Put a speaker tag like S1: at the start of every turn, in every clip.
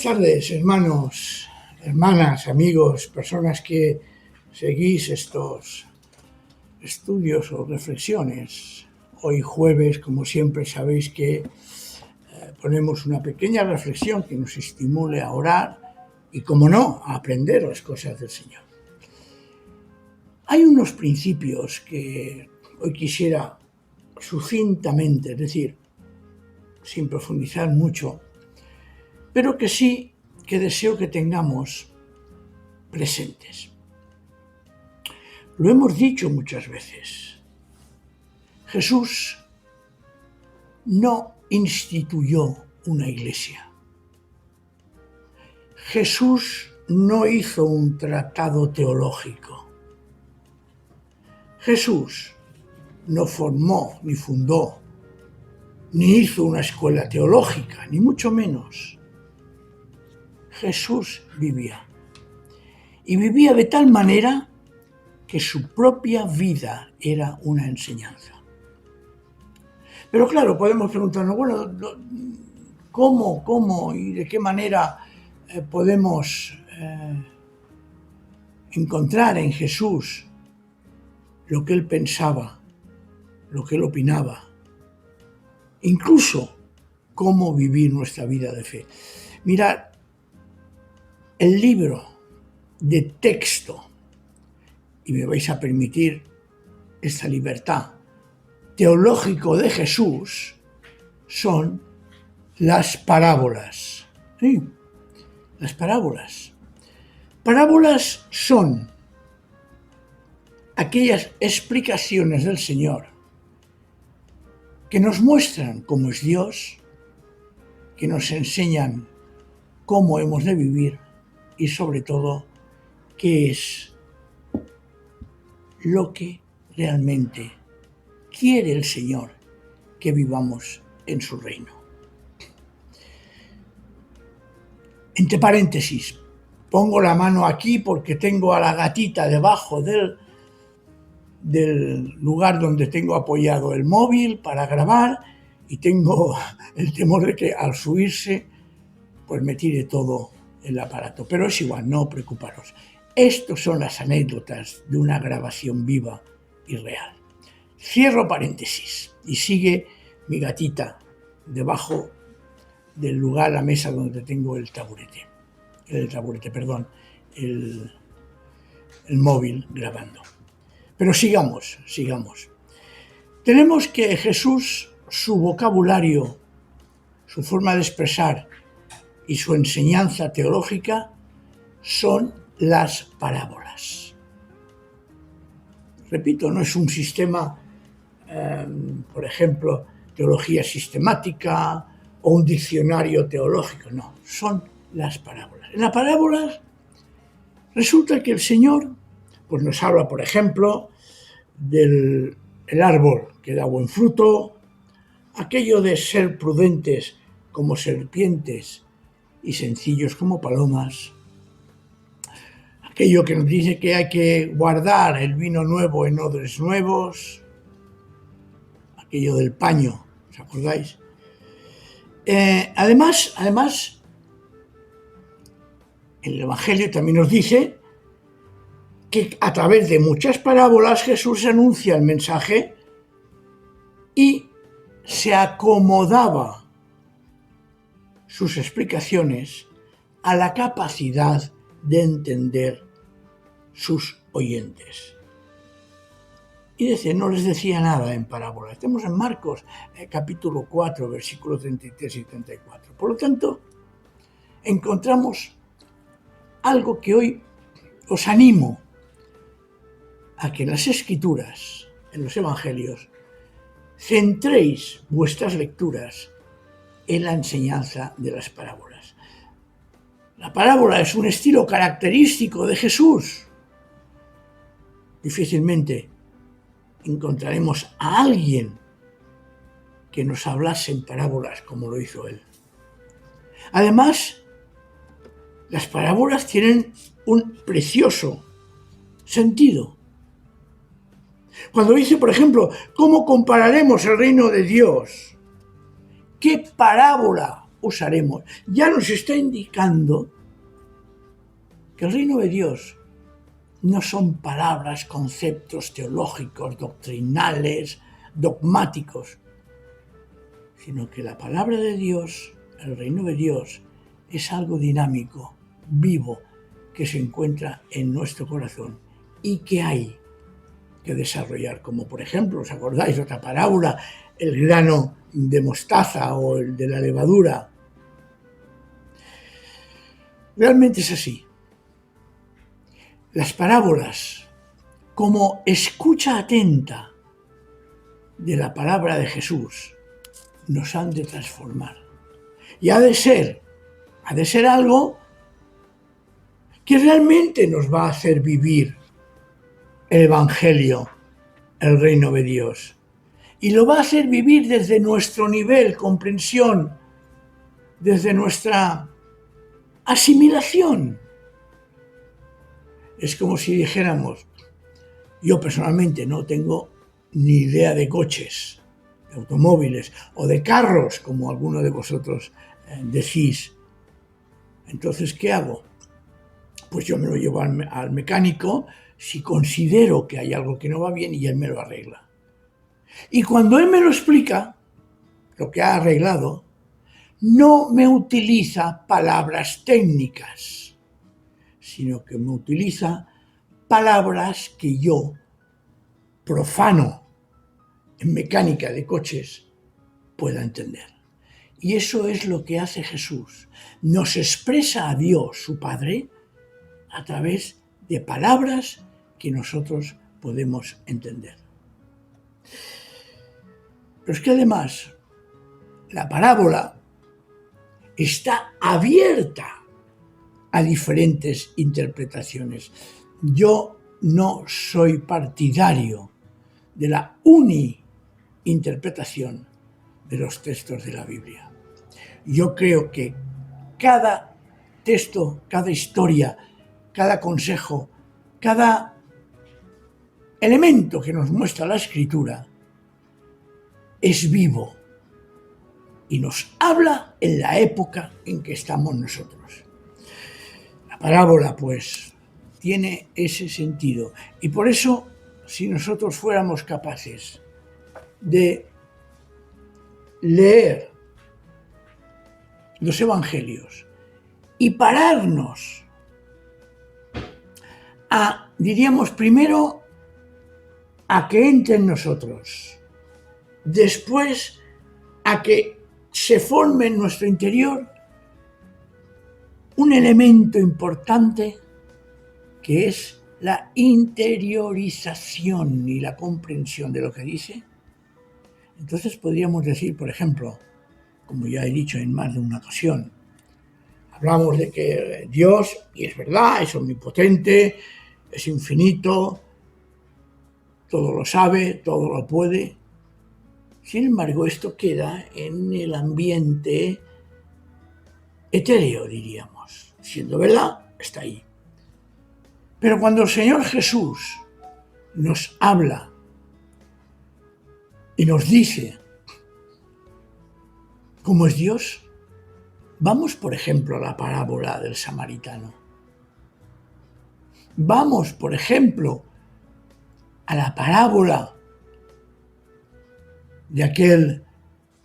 S1: tardes, hermanos, hermanas, amigos, personas que seguís estos estudios o reflexiones. Hoy jueves, como siempre, sabéis que ponemos una pequeña reflexión que nos estimule a orar y, como no, a aprender las cosas del Señor. Hay unos principios que hoy quisiera sucintamente, es decir, sin profundizar mucho, pero que sí que deseo que tengamos presentes. Lo hemos dicho muchas veces. Jesús no instituyó una iglesia. Jesús no hizo un tratado teológico. Jesús no formó, ni fundó, ni hizo una escuela teológica, ni mucho menos. Jesús vivía. Y vivía de tal manera que su propia vida era una enseñanza. Pero claro, podemos preguntarnos, bueno, ¿cómo y de qué manera podemos encontrar en Jesús lo que él pensaba, lo que él opinaba, incluso cómo vivir nuestra vida de fe? Mirad, el libro de texto, y me vais a permitir esta libertad, teológico de Jesús, son las parábolas. Sí, las parábolas. Parábolas son aquellas explicaciones del Señor que nos muestran cómo es Dios, que nos enseñan cómo hemos de vivir y sobre todo qué es lo que realmente quiere el Señor que vivamos en su reino. Entre paréntesis, pongo la mano aquí porque tengo a la gatita debajo del lugar donde tengo apoyado el móvil para grabar y tengo el temor de que al subirse pues me tire todo el aparato. Pero es igual, no preocuparos. Estas son las anécdotas de una grabación viva y real. Cierro paréntesis y sigue mi gatita debajo del lugar, la mesa donde tengo el móvil grabando. Pero sigamos. Tenemos que Jesús, su vocabulario, su forma de expresar y su enseñanza teológica son las parábolas. Repito, no es un sistema, por ejemplo, teología sistemática o un diccionario teológico, no, son las parábolas. En las parábolas resulta que el Señor pues nos habla, por ejemplo, del árbol que da buen fruto, aquello de ser prudentes como serpientes y sencillos como palomas, aquello que nos dice que hay que guardar el vino nuevo en odres nuevos, aquello del paño, ¿os acordáis? Además, el Evangelio también nos dice que a través de muchas parábolas Jesús anuncia el mensaje y se acomodaba sus explicaciones a la capacidad de entender sus oyentes. Y no les decía nada en parábolas. Estamos en Marcos, capítulo 4, versículos 33 y 34. Por lo tanto, encontramos algo que hoy os animo a que en las Escrituras, en los Evangelios, centréis vuestras lecturas en la enseñanza de las parábolas. La parábola es un estilo característico de Jesús. Difícilmente encontraremos a alguien que nos hablase en parábolas como lo hizo él. Además, las parábolas tienen un precioso sentido. Cuando dice, por ejemplo, ¿cómo compararemos el reino de Dios? ¿Qué parábola usaremos, ya nos está indicando que el reino de Dios no son palabras, conceptos teológicos, doctrinales, dogmáticos, sino que la palabra de Dios, el reino de Dios, es algo dinámico, vivo, que se encuentra en nuestro corazón y que hay que desarrollar, como por ejemplo, ¿os acordáis de otra parábola? El grano de mostaza o el de la levadura. Realmente es así. Las parábolas, como escucha atenta de la palabra de Jesús, nos han de transformar. Y ha de ser algo que realmente nos va a hacer vivir el Evangelio, el reino de Dios. Y lo va a hacer vivir desde nuestro nivel, comprensión, desde nuestra asimilación. Es como si dijéramos, yo personalmente no tengo ni idea de coches, de automóviles o de carros, como alguno de vosotros decís. Entonces, ¿qué hago? Pues yo me lo llevo al mecánico si considero que hay algo que no va bien y él me lo arregla. Y cuando él me lo explica, lo que ha arreglado, no me utiliza palabras técnicas, sino que me utiliza palabras que yo, profano en mecánica de coches, pueda entender. Y eso es lo que hace Jesús. Nos expresa a Dios, su Padre, a través de palabras que nosotros podemos entender. Pero es que además la parábola está abierta a diferentes interpretaciones. Yo no soy partidario de la interpretación de los textos de la Biblia. Yo creo que cada texto, cada historia, cada consejo, cada elemento que nos muestra la Escritura es vivo y nos habla en la época en que estamos nosotros. La parábola, pues, tiene ese sentido. Y por eso, si nosotros fuéramos capaces de leer los evangelios y pararnos diríamos primero, a que entre en nosotros, después a que se forme en nuestro interior un elemento importante que es la interiorización y la comprensión de lo que dice. Entonces podríamos decir, por ejemplo, como ya he dicho en más de una ocasión, hablamos de que Dios, y es verdad, es omnipotente, es infinito, todo lo sabe, todo lo puede. Sin embargo, esto queda en el ambiente etéreo, diríamos. Siendo verdad, está ahí. Pero cuando el Señor Jesús nos habla y nos dice cómo es Dios, vamos, por ejemplo, a la parábola del samaritano. Vamos, por ejemplo, a la parábola de aquel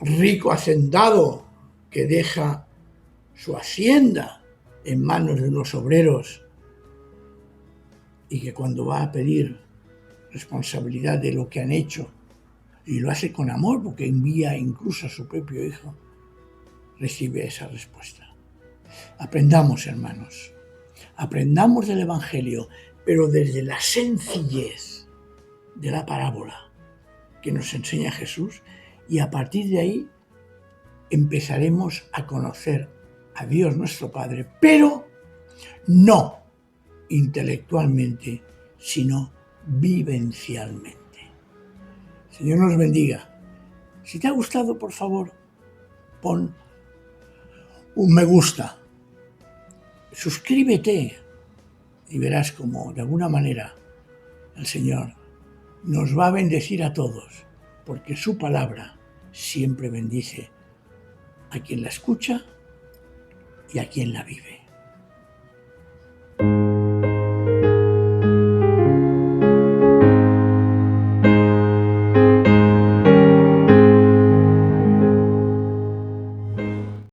S1: rico hacendado que deja su hacienda en manos de unos obreros y que cuando va a pedir responsabilidad de lo que han hecho, y lo hace con amor porque envía incluso a su propio hijo, recibe esa respuesta. Aprendamos, hermanos, aprendamos del Evangelio, pero desde la sencillez de la parábola que nos enseña Jesús, y a partir de ahí empezaremos a conocer a Dios nuestro Padre, pero no intelectualmente, sino vivencialmente. Señor nos bendiga. Si te ha gustado, por favor, pon un me gusta, suscríbete y verás cómo de alguna manera el Señor nos va a bendecir a todos, porque su palabra siempre bendice a quien la escucha y a quien la vive.